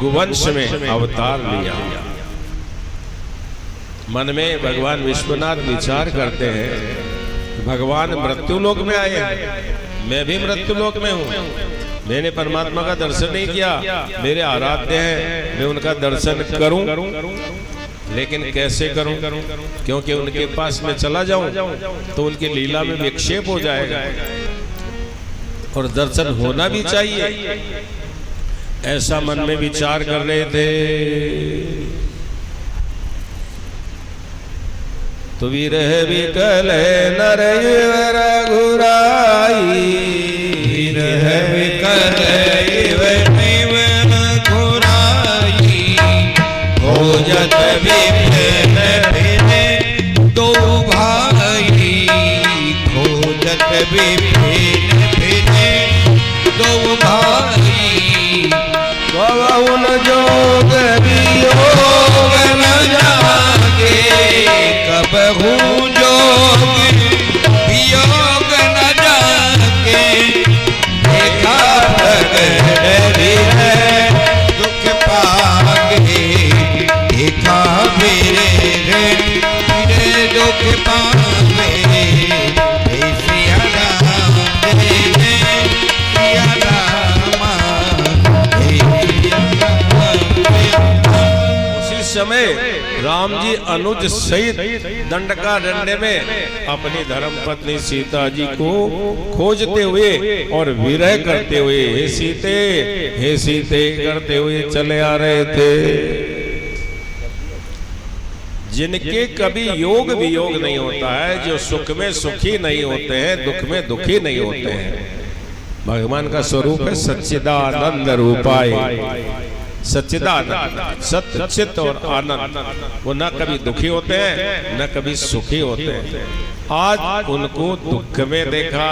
रघुवंश में अवतार लिया। मन में भगवान विश्वनाथ विचार करते हैं, भगवान मृत्युलोक में आए हैं, मैं भी मृत्युलोक में हूँ, मैंने परमात्मा का दर्शन नहीं किया, मेरे आराध्य हैं, मैं उनका दर्शन करूं, लेकिन कैसे करूं? क्योंकि उनके पास में चला जाऊं तो उनकी लीला में विक्षेप हो जाएगा और दर्शन होना भी चाहिए। ऐसा मन में विचार कर रहे थे तो विरह विकल नर रघुराई, विरह विकल रघुराई, खोजत विपिन भिन्न दो भाई, खोजत विपिन भिन्न दो भाई, कबहुन जोग वियोग न जागे, कबहू जोग वियोग न जागे, देखा प्रगट है दुख पागे, देखा मेरे दुख पागे, सिया राम सिया राम। उसी समय राम जी अनुज सहित दंडकारण्य में अपनी धर्म पत्नी सीता जी को खोजते हुए और विरह करते हुए हे सीते करते हुए चले आ रहे थे। जिनके कभी योग वियोग नहीं होता है, जो सुख में सुखी नहीं होते हैं, दुख में दुखी नहीं होते हैं। भगवान का स्वरूप है सच्चिदानंद रूपाय, सच्चिदानंद, सत्य चित्त और आनंद। वो न कभी दुखी होते हैं न कभी सुखी होते हैं। आज उनको दुख में देखा,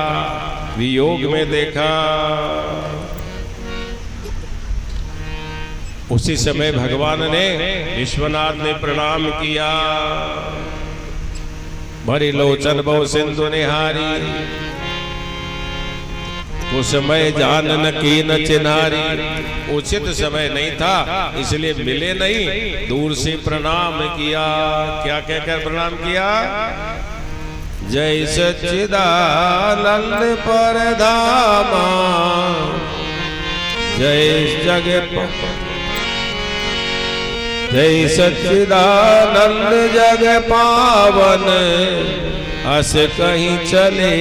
वियोग में देखा। उसी समय भगवान ने विश्वनाथ ने प्रणाम किया। भरी लोचन बहु सिंधु निहारी, उस समय जानन कीन चिन्हारी। उचित समय नहीं था इसलिए मिले नहीं, दूर से प्रणाम किया। क्या कहकर प्रणाम किया? जय सच्चिदानंद परधामा, जय जय सच्चिदानंद जग पावन, अस कहीं चले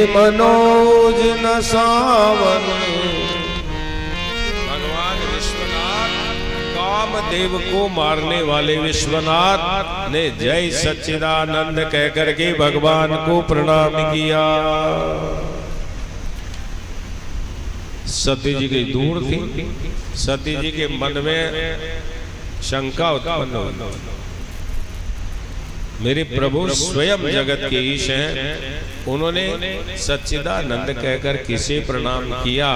मनोज न सावन। भगवान विश्वनाथ, कामदेव को मारने वाले विश्वनाथ ने जय सच्चिदानंद कहकर के भगवान को प्रणाम किया। सती जी की दूर थी, सती जी के मन में शंका उत्पन्न हुई। मेरे प्रभु स्वयं जगत के ईश हैं, उन्होंने सच्चिदानंद कहकर किसे प्रणाम किया?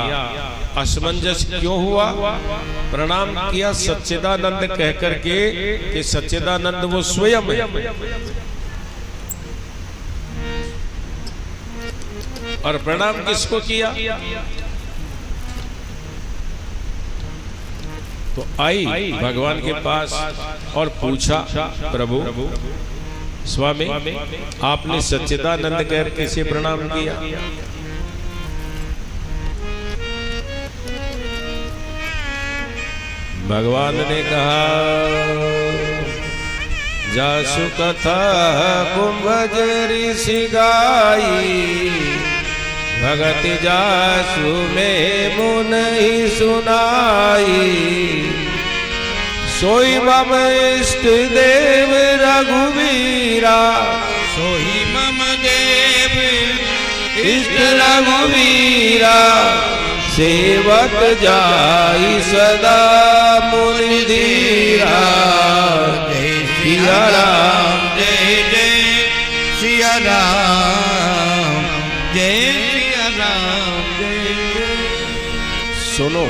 असमंजस क्यों हुआ? प्रणाम किया सच्चिदानंद कहकर के कि सच्चिदानंद वो स्वयं है, और प्रणाम किसको किया? तो आई भगवान के पास और पूछा, प्रभु स्वामी आपने सच्चिदानंद कहकर किसे प्रणाम किया? भगवान ने कहा, जासु कथा कुंभज ऋषि गाई, भगति जासु में मुन ही सुनाई। सोई मम इष्ट देव रघुवीरा, सोई मम देव इष्ट रघुवीरा। सेवक जाई सदा मुनि धीरा। जय सिया राम, जय जय सिया राम, जय सिया राम, जय। सुनो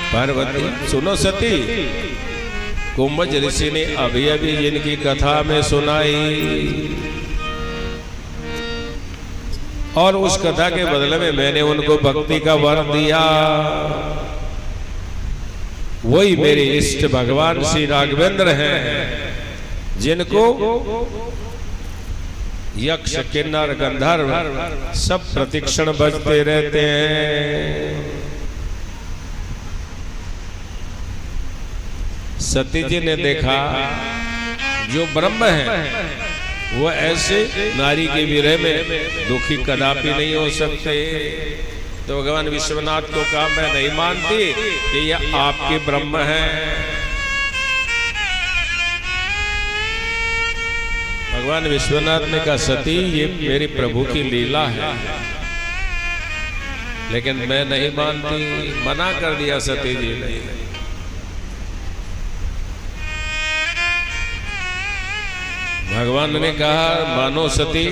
पार्वती, सुनो सती, कुंभज ऋषि ने अभी अभी जिनकी कथा में सुनाई, और उस कथा के बदले में मैंने उनको भक्ति का वर दिया। वही मेरे इष्ट भगवान श्री राघवेंद्र हैं, जिनको यक्ष किन्नर गंधर्व सब प्रतिक्षण बजते रहते हैं। सती जी ने देखा जो ब्रह्म है वो ऐसे नारी के विरह में दुखी कदापि नहीं हो सकते। तो भगवान विश्वनाथ को कहा मैं नहीं मानती कि यह आपके ब्रह्म है। भगवान विश्वनाथ ने कहा सती ये मेरे प्रभु की लीला है, लेकिन मैं नहीं मानती, मना कर दिया सती जी ने। भगवान ने कहा मानो सती,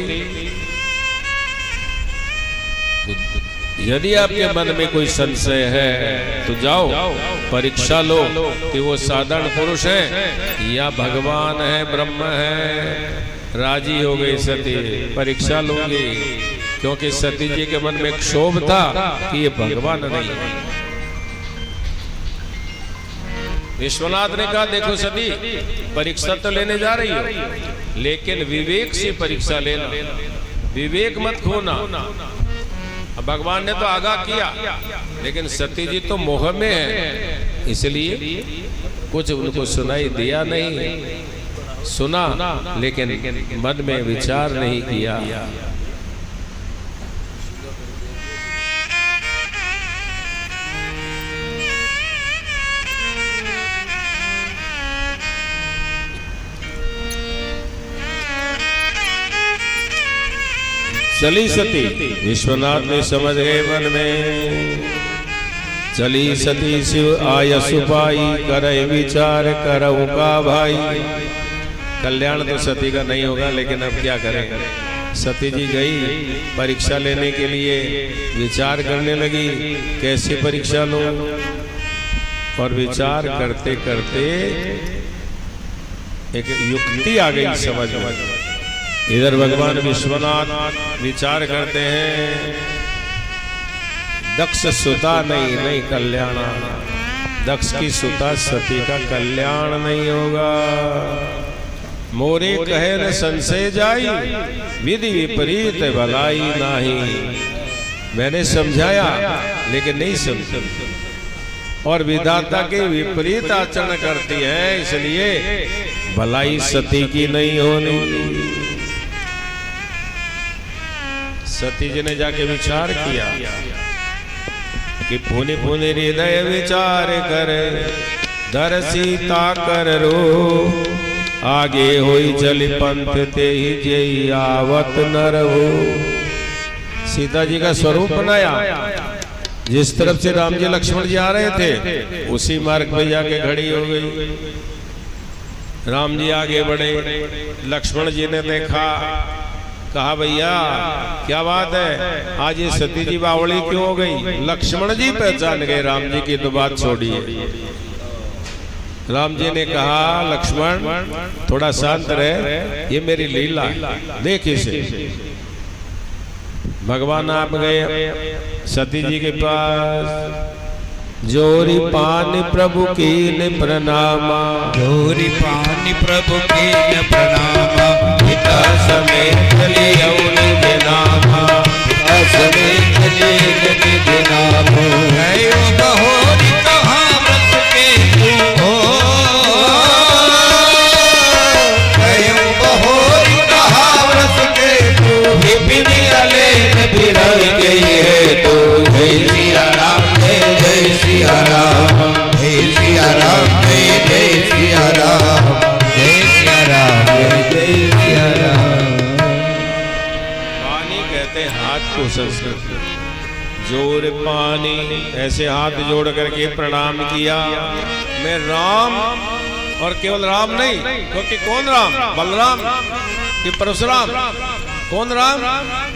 यदि आपके मन में कोई संशय है तो जाओ परीक्षा लो कि वो साधारण पुरुष है या भगवान है, ब्रह्म है। राजी हो गई सती, परीक्षा लूंगी, क्योंकि सती जी के मन में क्षोभ था कि ये भगवान नहीं है। विश्वनाथ ने कहा देखो सती, परीक्षा तो लेने जा रही हो, लेकिन विवेक से परीक्षा लेना, विवेक मत खोना। अब भगवान ने तो आगाह किया, लेकिन सती जी तो मोह में है, इसलिए कुछ उनको सुनाई दिया नहीं। सुना लेकिन मन में विचार नहीं किया। चली सती, विश्वनाथ ने समझ गए मन में। चली सती शिव आय सुपाई, करे विचार करऊं का भाई। कल्याण तो सती का नहीं होगा, लेकिन अब क्या करें। सती जी गई परीक्षा लेने के लिए, विचार करने लगी कैसे परीक्षा लूं। और विचार करते करते एक युक्ति आ गई समझ में। इधर भगवान विश्वनाथ विचार करते हैं, दक्ष सुता नहीं कल्याण, दक्ष की सुता सती का कल्याण नहीं होगा। मोरे कहे न संशय जाई, विधि विपरीत भलाई नाही। मैंने समझाया लेकिन नहीं समझा, और विधाता के विपरीत आचरण करती है, इसलिए भलाई सती की नहीं होनी। सती जी ने जाके विचार किया कि पुनि पुनि हृदय विचार करे, धर सीता कर रो, आगे होई चली पंथ ते ही जेई आवत न रहो। सीता जी का स्वरूप बनाया, जिस तरफ से राम जी लक्ष्मण जी आ रहे थे उसी मार्ग पे जाके खड़ी हो गई। राम जी आगे बढ़े, लक्ष्मण जी ने देखा, कहा भैया क्या बात है, आज ये सती जी बावड़ी क्यों हो गई। लक्ष्मण जी पहचान गए राम जी की तो बात छोड़िए। राम जी ने कहा लक्ष्मण थोड़ा शांत रहे, ये मेरी लीला है, देख इसे। भगवान आप गए सती जी के पास, जोरी पानी प्रभु कीन प्रणामा, जोरी पानी प्रभु कीन प्रणामा। पिता समेत चली निज नामा, पिता समेत निज नामो। गयो बहोरी कहाँ व्रत के तू हो, गयो बहोरी कहाँ व्रत के तू। विपिन अलेन बिरह गई है तो, जय सिया राम जय सिया राम, जय सिया राम जय सिया राम, जय सिया राम जय सिया राम। पानी कहते हैं हाथ को संस्कृत में, जोर पानी, ऐसे हाथ जोड़ करके प्रणाम किया। मैं राम, और केवल राम नहीं, क्योंकि कौन राम, बलराम कि परशुराम, कौन राम,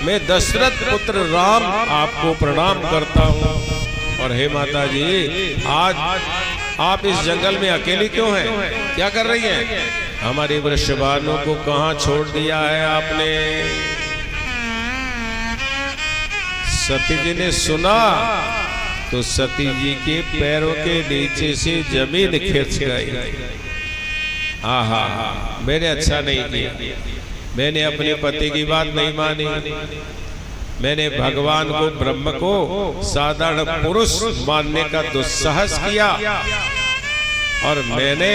मैं दशरथ पुत्र राम आपको प्रणाम करता हूँ। और हे माता जी, आज आप इस जंगल में अकेली क्यों हैं, क्या कर रही हैं। हमारी वृषभानु को कहाँ छोड़ दिया है आपने। सती जी ने सुना तो सती जी के पैरों के नीचे से जमीन खिंच गई। आहा, मैंने अच्छा नहीं किया, मैंने अपने पति की बात नहीं मानी, मैंने भगवान को ब्रह्म को साधारण पुरुष मानने का दुस्साहस किया और मैंने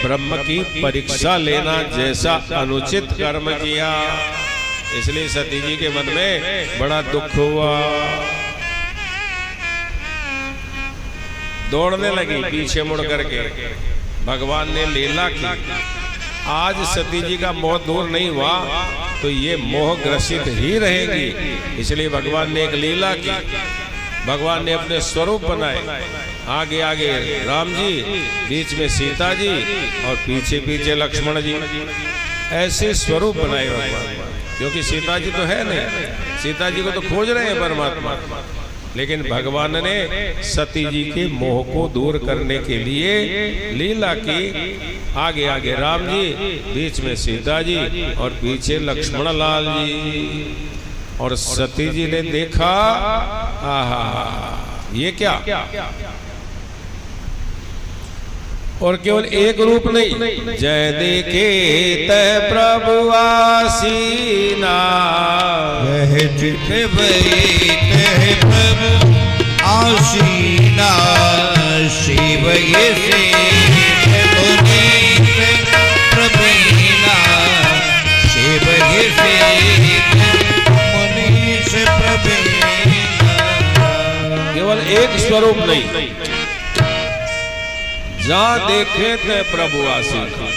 ब्रह्म की परीक्षा लेना जैसा अनुचित कर्म किया। इसलिए सती जी के मन में बड़ा दुख हुआ, दौड़ने लगी पीछे मुड़ करके। भगवान ने लीला की, आज सती जी का मोह दूर नहीं हुआ तो ये मोह ग्रसित ही रहेगी। इसलिए भगवान ने एक लीला की, भगवान ने अपने स्वरूप बनाए, आगे आगे राम जी, बीच में सीता जी और पीछे पीछे लक्ष्मण जी। ऐसे स्वरूप बनाए भगवान, क्योंकि सीता जी तो है नहीं, सीता जी को तो खोज रहे हैं परमात्मा, लेकिन भगवान ने सती जी के मोह को दूर करने के लिए लीला की, आगे आगे राम जी, बीच में सीता जी और पीछे लक्ष्मण लाल जी। और सती जी ने देखा, आहा, ये क्या, और केवल एक रूप नहीं, जय देखे तय प्रभु आसीना, वह जिथे भई तह प्रभु आसीना, शिव ये से प्रवीणा, शिव ये से मुनीश प्रवीणा। केवल एक स्वरूप नहीं, जहाँ देखे थे प्रभु आसीना।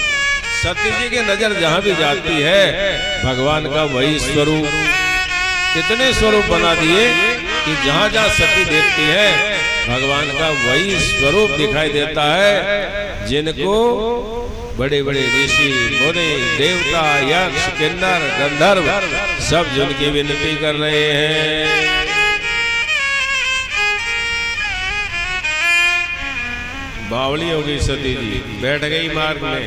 सती जी की नजर जहाँ भी जाती है भगवान का वही स्वरूप, इतने स्वरूप बना दिए कि जहाँ जहाँ सती देखती है भगवान का वही स्वरूप दिखाई देता है, जिनको बड़े बड़े ऋषि मुनि देवता यक्ष किन्नर गंधर्व सब जिनकी विनती कर रहे हैं। बावली हो गई सती जी, बैठ गई मार्ग में,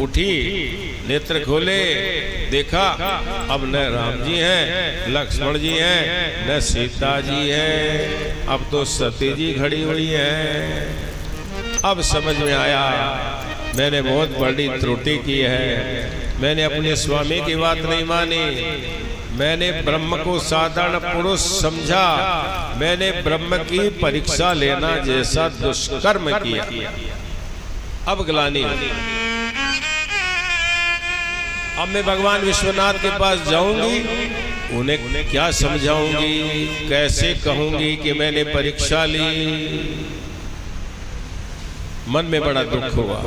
उठी, नेत्र खोले, देखा अब न राम जी हैं, लक्ष्मण जी हैं, न सीता जी हैं, अब तो सती जी खड़ी हुई हैं। अब समझ में आया मैंने बहुत बड़ी त्रुटि की है, मैंने अपने स्वामी की बात नहीं मानी, मैंने ब्रह्म को साधारण पुरुष समझा, मैंने ब्रह्म की परीक्षा लेना जैसा दुष्कर्म किया। अब ग्लानि, अब मैं भगवान विश्वनाथ के पास जाऊंगी, उन्हें क्या समझाऊंगी, कैसे कहूंगी कि मैंने परीक्षा ली। मन में बड़ा दुख हुआ।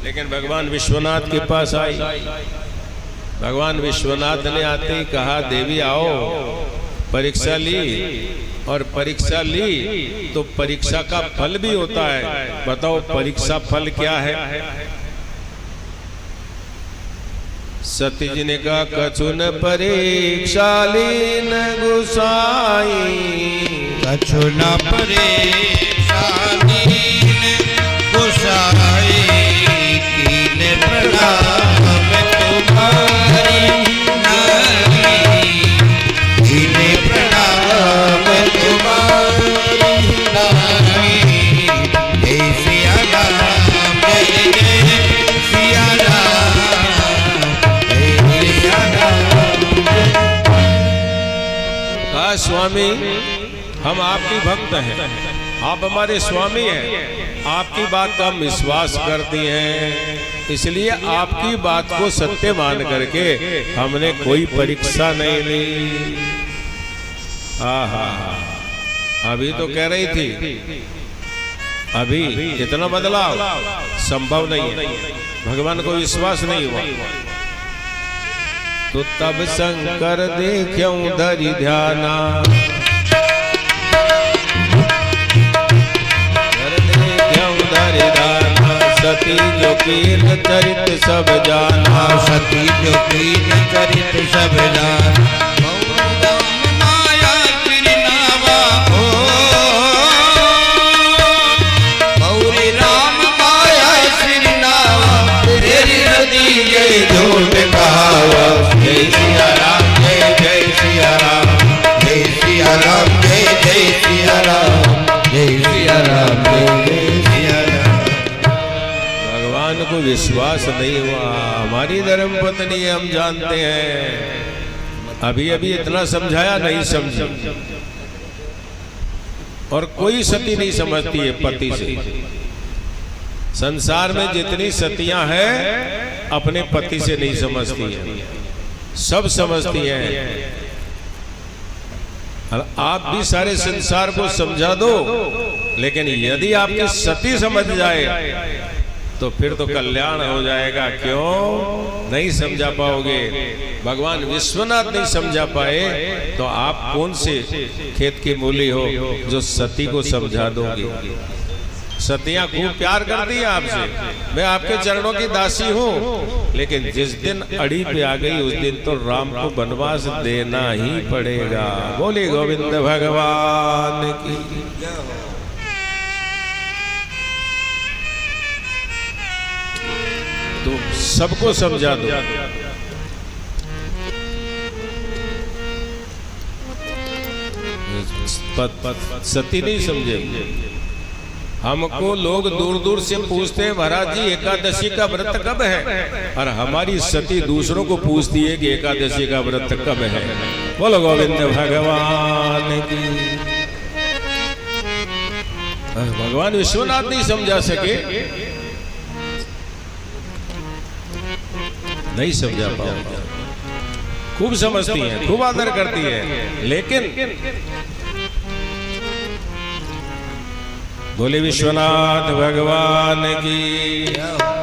लेकिन भगवान विश्वनाथ के पास आई, भगवान विश्वनाथ ने आते ही कहा, देवी आओ, परीक्षा ली, और परीक्षा ली तो परीक्षा का फल भी होता है। बताओ परीक्षा फल क्या है? सती जी ने कहा, कछुन परीक्षा लीन गुसाई, कछुन परीक्षा लीन गुसाई, कीन प्रणाम तुम्हारी नारी, कीन प्रणाम तुम्हारी नारी। जय सिया राम, जय जय सिया राम, जय सिया राम। कहा, स्वामी हम आपकी भक्त हैं, आप हमारे स्वामी हैं, आपकी बात का हम विश्वास करती हैं, इसलिए आपकी बात को सत्य मान करके हमने कोई परीक्षा नहीं ली। आहा, अभी तो कह रही थी, अभी इतना बदलाव संभव नहीं है, भगवान को विश्वास नहीं हुआ। तो तब शंकर देख्यूं धरि ध्याना, सती जो कीन चरित सब जाना, सती जो कीन चरित सब जाना। माया श्री नामा हो, गौरी राम माया श्री नामा, तेरी नदी ये झूठ कहा जय सिया राम जय जय सिया राम जय सिया राम जय जय सिया राम जय सिया राम जय जय सिया राम। भगवान को विश्वास नहीं हुआ, हमारी धर्म पत्नी है, हम जानते हैं, अभी अभी इतना समझाया नहीं समझी। और कोई सती नहीं समझती है पति से। संसार में जितनी सतियां हैं अपने पति से नहीं समझती हैं, सब समझती हैं। और आप भी सारे संसार को समझा दो, लेकिन यदि आपकी सती समझ जाए तो फिर तो कल्याण हो जाएगा। क्यों नहीं समझा पाओगे? भगवान विश्वनाथ नहीं समझा पाए तो आप कौन से खेत की मूली हो जो सती को समझा दोगे? सतियां खूब प्यार करती है आपसे, मैं आपके चरणों की दासी हूँ, लेकिन जिस दिन अड़ी पे आ गई उस दिन तो राम को वनवास देना ही पड़ेगा। बोले गोविंद भगवान की। तो सबको समझा दो। सती नहीं समझे। हमको लोग दूर दूर से पूछते हैं महाराज जी एकादशी का व्रत कब है, और हमारी सती दूसरों को पूछती है कि एकादशी का व्रत कब है। बोलो गोविंद भगवान की। भगवान विश्वनाथ नहीं समझा सके, नहीं समझा पाओगे। खूब समझती है, खूब आदर करती है, लेकिन बोले विश्वनाथ भगवान की।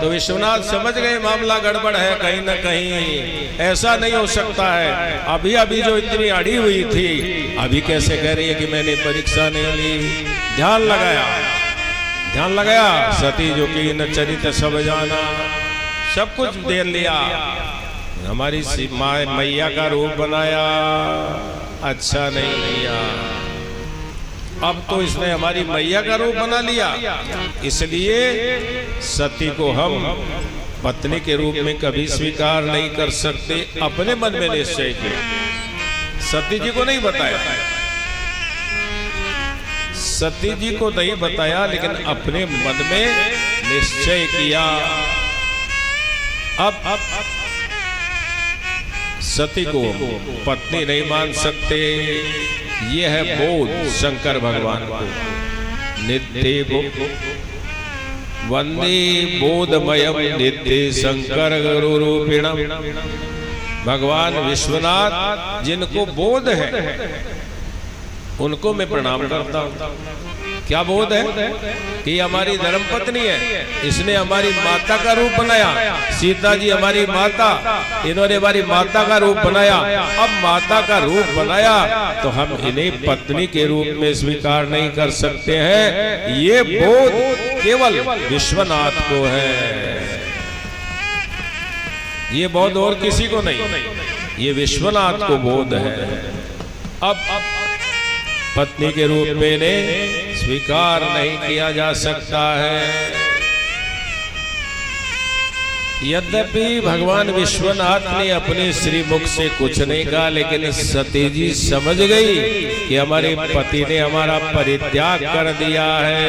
तो विश्वनाथ समझ गए मामला गड़बड़ है, कहीं ना कहीं ऐसा नहीं हो सकता है। अभी अभी जो इतनी अड़ी हुई थी, अभी कैसे कह रही है कि मैंने परीक्षा नहीं ली। ध्यान लगाया, ध्यान लगाया। सती जो कि न चरित सब जाना, सब कुछ दे लिया। हमारी मैया का रूप बनाया, अच्छा नहीं लिया। अब तो इसने हमारी मैया का रूप बना लिया, इसलिए सती को हम पत्नी के रूप में कभी स्वीकार नहीं कर सकते। अपने मन में निश्चय किया, सती जी को नहीं बताया, सती जी को नहीं बताया, लेकिन अपने मन में निश्चय किया। अब सती को पत्नी नहीं मान सकते। ये है बोध शंकर भगवान को। नित्य वंदे बोधमयम नित्य शंकर गुरु रूपिणम। भगवान विश्वनाथ जिनको बोध है उनको मैं प्रणाम करता हूँ। क्या बोध है कि हमारी धर्मपत्नी है, इसने हमारी माता का रूप बनाया। सीता जी हमारी माता, इन्होंने हमारी माता का रूप बनाया। अब माता का रूप बनाया तो हम इन्हें पत्नी के रूप में स्वीकार नहीं कर सकते हैं। ये बोध केवल विश्वनाथ को है, ये बोध और किसी को नहीं, ये विश्वनाथ को बोध है। अब पत्नी के रूप में इन्हें स्वीकार नहीं किया जा सकता है। यद्यपि भगवान विश्वनाथ ने अपने श्रीमुख से कुछ नहीं कहा, लेकिन सती जी समझ गई कि हमारे पति ने हमारा परित्याग कर दिया है।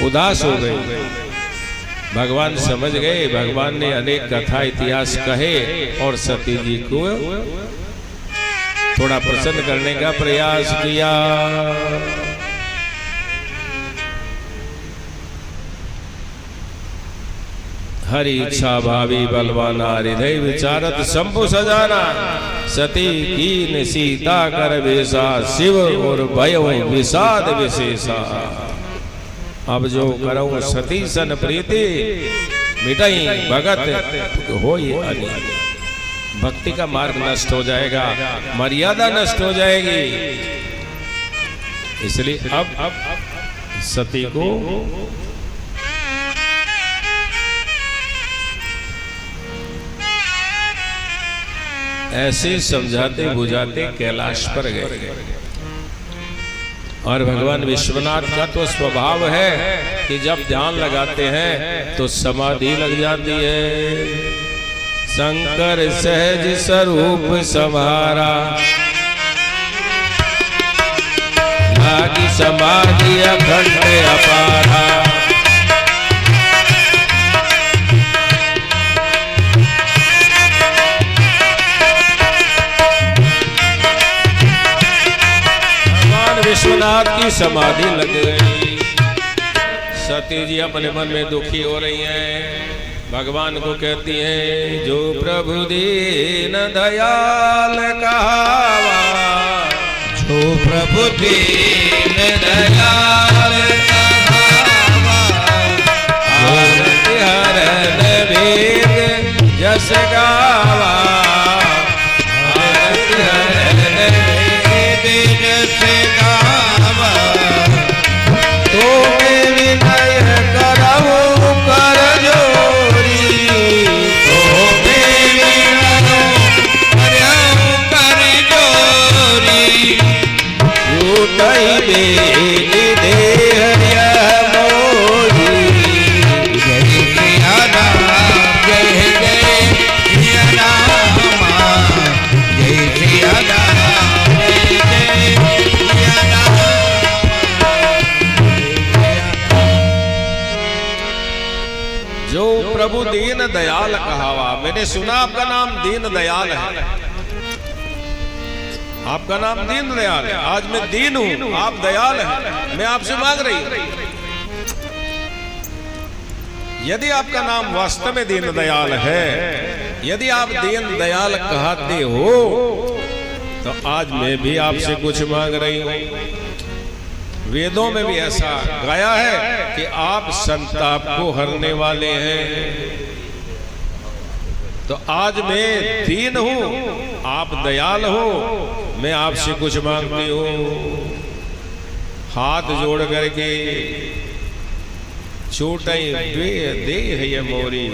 उदास हो गई। भगवान समझ गए। भगवान ने अनेक कथा इतिहास कहे और सती जी को थोड़ा प्रसन्न करने का प्रयास किया। हरि इच्छा भावी बलवाना, हृदय विचारत शंभु सजाना। सती कीन सीता कर वेशा, शिव और भयो विषाद विशेषा। अब जो करऊं सती सन प्रीति, मिटाई भगत होई अनिति। भक्ति का मार्ग नष्ट हो जाएगा, मर्यादा नष्ट हो जाएगी। इसलिए अब सती को ऐसे समझाते बुझाते कैलाश पर गए। और भगवान विश्वनाथ का तो स्वभाव है कि जब ध्यान लगाते हैं तो समाधि लग जाती है। शंकर सहज स्वरूप संहारा, लागी समाधि अखंड अपारा। भगवान विश्वनाथ की समाधि लग गई। सती जी अपने मन में दुखी हो रही हैं। भगवान को कहती हैं, जो प्रभु दीन दयाल कहावा, जो प्रभु दीन दयाल कहावा, आरती हरन वेद जस गावा, आरती हरन वेद जस गावा। तो मैं विनय करहु कर जोरी, तो मैं विनय करहु कर जोरी। झूठई बेली देह यह मोरी। जय सिया राम, जय जय सिया राम, जय सिया राम, जय जय सिया राम। जो प्रभु दीन दयाल कहावा। मैंने सुना आपका नाम दीन दयाल है, आपका नाम दीन दयाल है। आज मैं दीन हूं, आप दयाल हैं, मैं आपसे मांग रही हूं। यदि आपका नाम वास्तव में दीन दयाल है, यदि आप दीन दयाल कहते हो, तो आज मैं भी आपसे कुछ मांग रही हूं। वेदों में भी ऐसा गाया है कि आप संताप को हरने वाले हैं। तो आज मैं दीन हूं, आप दयाल हो, मैं आपसे कुछ मांगती हूं। हाथ जोड़ करके छूटई देह है ये मोरी,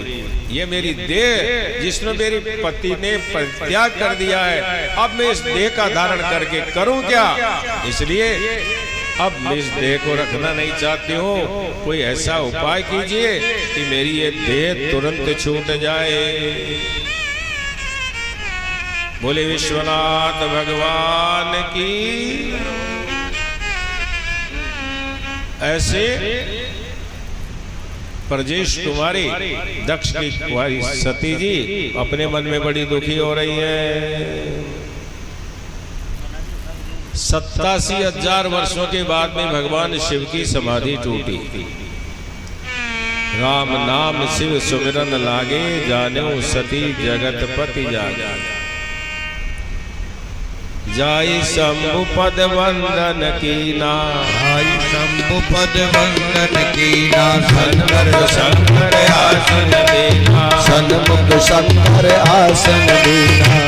ये मेरी देह जिसने मेरे पति ने परित्याग कर दिया है, अब मैं इस देह का धारण करके करूं क्या? इसलिए अब मैं इस देह को रखना नहीं चाहती हूँ। कोई ऐसा उपाय कीजिए कि मेरी ये देह तुरंत छूट जाए। बोले विश्वनाथ भगवान की। ऐसे प्रजेश कुमारी दक्ष की कुमारी सती जी अपने मन में बड़ी दुखी हो रही है। 87,000 वर्षों के बाद में भगवान शिव की समाधि टूटी। राम नाम शिव सुमिरन लागे, जाने सती जगत पति जागे। जाई शंभु पद वंदन कीना, जाई शंभु पद वंदन कीना। सन्मुख शंकर आसन देना, सन्मुख शंकर आसन देना।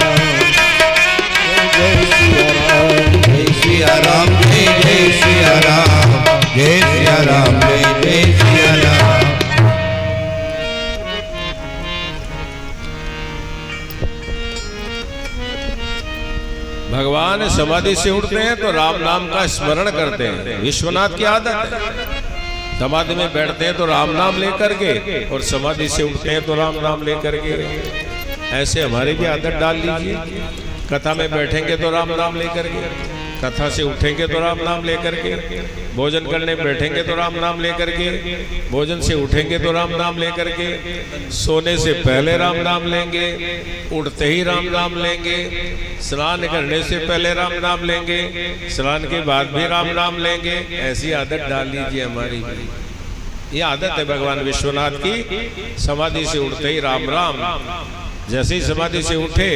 जय सिया राम, जय सिया राम, जय जय सिया राम, जय सिया राम, जय जय सिया राम। भगवान समाधि से उठते हैं तो राम नाम का स्मरण करते हैं। विश्वनाथ की आदत है। समाधि में बैठते हैं तो राम नाम लेकर के, और समाधि से उठते हैं तो राम नाम लेकर के। ऐसे हमारी भी आदत डाल लीजिए। कथा में बैठेंगे तो राम नाम लेकर के, कथा से उठेंगे तो राम नाम लेकर के, भोजन करने बैठेंगे तो राम नाम लेकर के, भोजन से उठेंगे तो राम नाम लेकर के, सोने से पहले राम नाम लेंगे, उठते ही राम नाम लेंगे, स्नान करने से पहले राम नाम लेंगे, स्नान के बाद भी राम नाम लेंगे। ऐसी आदत डाल लीजिए हमारी। ये आदत है भगवान विश्वनाथ की। समाधि से उठते ही राम राम। जैसे ही समाधि से उठे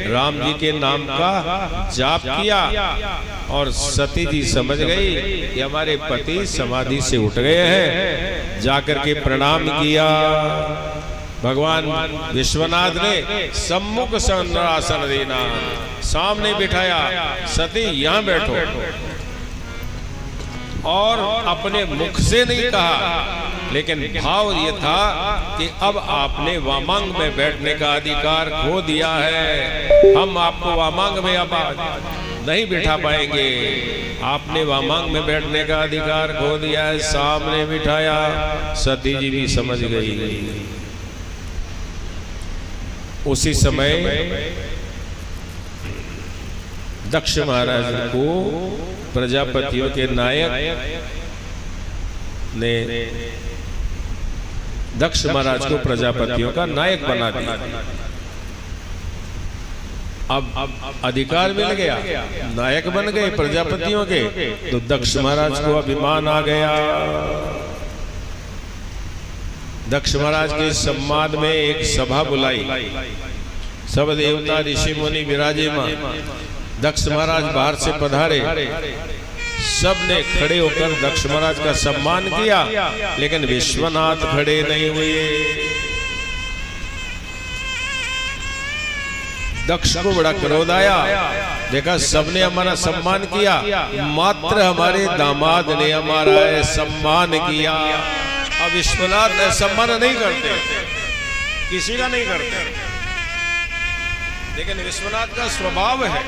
राम जी के नाम का जाप किया, और सती जी समझ गई कि हमारे पति समाधि से उठ गए हैं। जाकर के प्रणाम किया। भगवान विश्वनाथ ने सम्मुख आसन देना, सामने बिठाया। सती यहाँ बैठो, और अपने मुख से नहीं कहा, लेकिन भाव ये था कि अब आपने वामांग में बैठने का अधिकार खो दिया है। हम आपको वामांग में अब नहीं बिठा पाएंगे। आपने वामांग में बैठने का अधिकार खो दिया है। सामने बिठाया। सती जी भी समझ गई। उसी समय दक्ष महाराज को प्रजापतियों के नायक ने दक्ष महाराज को प्रजापतियों का नायक बना दिया। अब अधिकार मिल गया, नायक बन गए प्रजापतियों के, तो दक्ष महाराज को अभिमान आ गया। दक्ष महाराज के सम्मान में एक सभा बुलाई, सब देवता ऋषि मुनि विराजमान। दक्ष महाराज बाहर से पधारे, सब ने खड़े होकर दक्ष महाराज का सम्मान किया, लेकिन विश्वनाथ खड़े नहीं हुए। दक्ष को बड़ा क्रोध आया, देखा सबने हमारा सम्मान किया, मात्र हमारे दामाद ने हमारा सम्मान किया। अब विश्वनाथ ने सम्मान नहीं करते, किसी का नहीं करते, लेकिन विश्वनाथ का स्वभाव है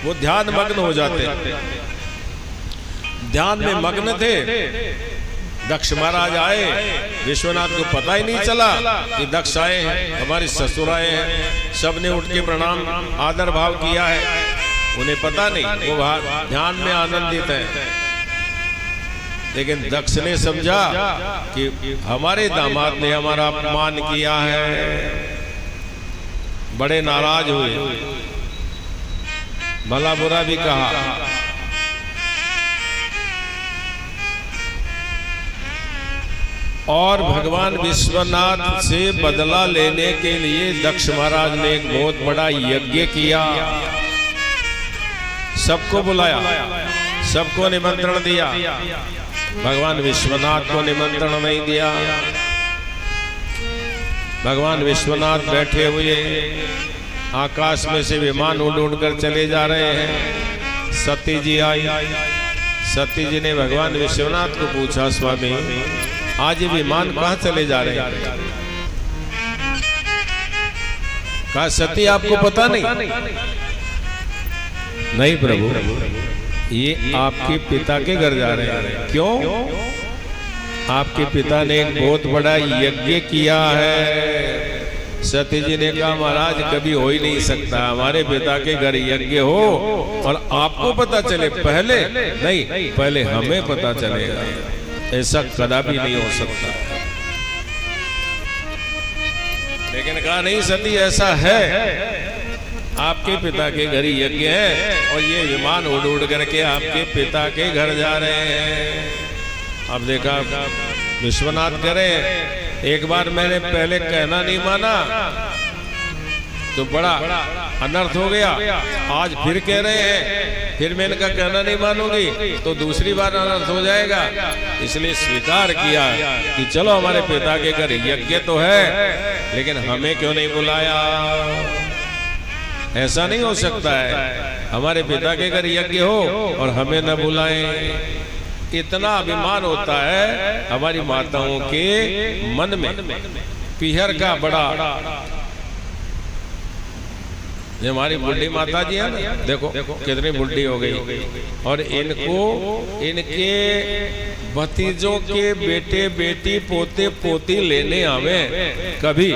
वो ध्यान मग्न हो जाते। ध्यान में मग्न थे, दक्ष महाराज आए, विश्वनाथ को पता ही नहीं चला कि दक्ष आए हैं, हमारे ससुर आए हैं। सबने उठ के प्रणाम आदर भाव किया है, उन्हें पता नहीं, वो ध्यान में आनंदित है। लेकिन दक्ष ने समझा कि हमारे दामाद ने हमारा अपमान किया है, बड़े नाराज हुए, भला बुरा भी कहा। और भगवान विश्वनाथ से बदला लेने के लिए दक्ष महाराज ने एक बहुत बड़ा यज्ञ किया, सबको बुलाया, सबको निमंत्रण दिया। भगवान विश्वनाथ को निमंत्रण नहीं दिया। भगवान विश्वनाथ बैठे हुए आकाश में से विमान उड़ उड़ कर चले जा रहे हैं। सती जी आई, सती जी ने भगवान विश्वनाथ को पूछा, स्वामी आज ये विमान कहाँ चले जा रहे हैं? कहा सती आपको पता नहीं? नहीं प्रभु, ये आपके पिता के घर जा रहे हैं। क्यों? आपके पिता ने एक बहुत बड़ा यज्ञ किया है। सती जी ने कहा महाराज कभी हो ही नहीं सकता, हमारे पिता के घर यज्ञ हो और आपको पता चले। पहले नहीं, पहले हमें पता चलेगा, ऐसा कदापि नहीं हो सकता। लेकिन कहा नहीं सती ऐसा है, आपके पिता के घर यज्ञ है और ये विमान उड़ उड़ करके आपके पिता के घर जा रहे हैं। अब देखा विश्वनाथ करे, एक बार मैंने पहले कहना नहीं माना तो बड़ा अनर्थ हो गया, आज फिर कह रहे हैं, फिर मैंने कहा कहना नहीं मानूंगी तो दूसरी बार अनर्थ हो जाएगा। इसलिए स्वीकार किया कि चलो हमारे पिता के घर यज्ञ तो है, लेकिन हमें क्यों नहीं बुलाया? ऐसा नहीं हो सकता है, हमारे पिता के घर यज्ञ हो और हमें न बुलाएं। इतना अभिमान होता है हमारी माताओं के मन में। पीहर का बड़ा, ये हमारी बुढ़ी माता जी है ना, देखो कितनी बुढ़ी हो गई, और इनको इनके भतीजों के बेटे बेटी पोते पोती लेने आवे कभी।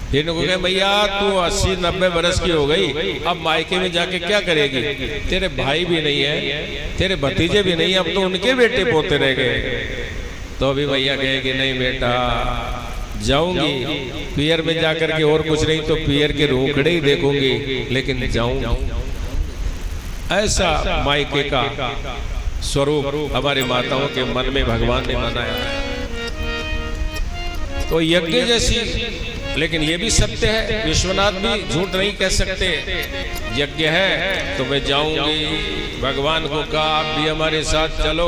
इनको कहे भैया तू 80-90 बरस की हो गई, अब मायके में जाके क्या करेगी? तेरे भाई भी नहीं है, तेरे भतीजे भी नहीं है, अब तो उनके बेटे पोते रह गए। तो अभी भैया कहेगी नहीं बेटा जाऊंगी, पियर में जाकर के और कुछ नहीं तो पियर के रोकड़े ही देखूंगी, लेकिन जाऊंगी। ऐसा मायके का स्वरूप हमारी माताओं के मन में भगवान ने बनाया। तो यज्ञ जैसी, लेकिन ये भी सत्य है, विश्वनाथ भी झूठ नहीं कह सकते। यज्ञ है तो मैं जाऊंगी। भगवान को कहा आप भी हमारे साथ चलो,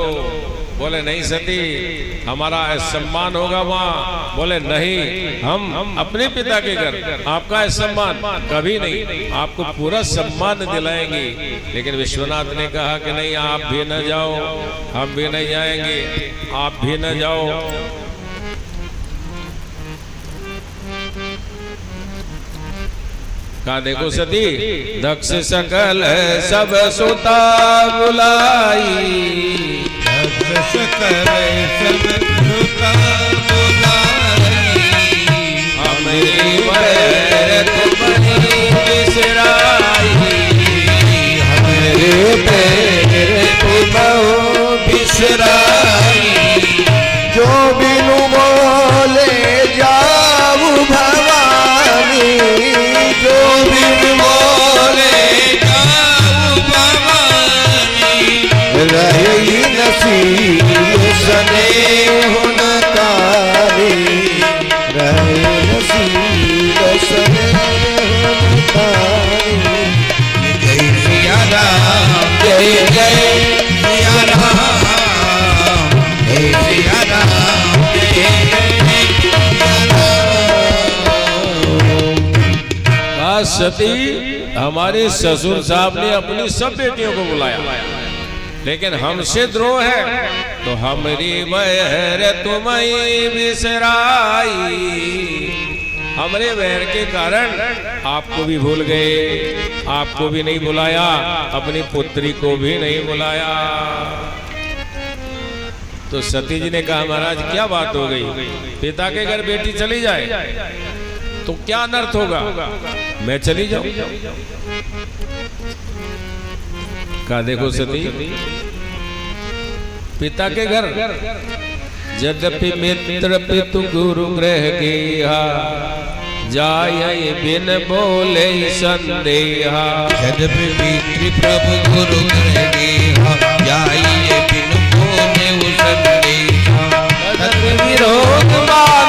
बोले नहीं सती हमारा सम्मान होगा वहाँ। बोले नहीं, हम अपने पिता के घर, आपका सम्मान कभी नहीं, आपको पूरा सम्मान दिलाएंगे। लेकिन विश्वनाथ ने कहा कि नहीं आप भी न जाओ, हम भी नहीं जाएंगे, आप भी न जाओ। कहा देखो सती, दक्ष सकल सब सुता बुलाई, दक्ष सकल सब सुता बुलाई, हम मेरी बैर तुम्हारी बिसराई, हमारे पैर तुम बिसराई। जो बिनु बोले जाऊ भवानी, जो बिनु बोले जाऊ भवानी। रही नसीब स्नेह न कारी, रहे नसीब स्नेह न कारी। जय सिया राम जय जय सिया राम, जय सिया राम जय जय सिया राम। सती हमारे ससुर साहब ने अपनी सब बेटियों को बुलाया, लेकिन हमसे द्रोह है तो हमारी बैर तुम्हें बिसराई। हमरे बैर के कारण आपको भी भूल गए, आपको भी नहीं बुलाया, अपनी पुत्री को भी नहीं बुलाया। तो सती जी ने कहा महाराज क्या बात हो गई, पिता के घर बेटी चली जाए तो क्या अनर्थ होगा, मैं चली जाऊं। कहा देखो सती, पिता के घर यद्यपि मित्र पितु गुरु ग्रह किया, जाय बिन बोले संदेहा। यद्यपि मित्र प्रभु गुरु ग्रह किया, जाय बिन बोले संदेहा। विरोध मान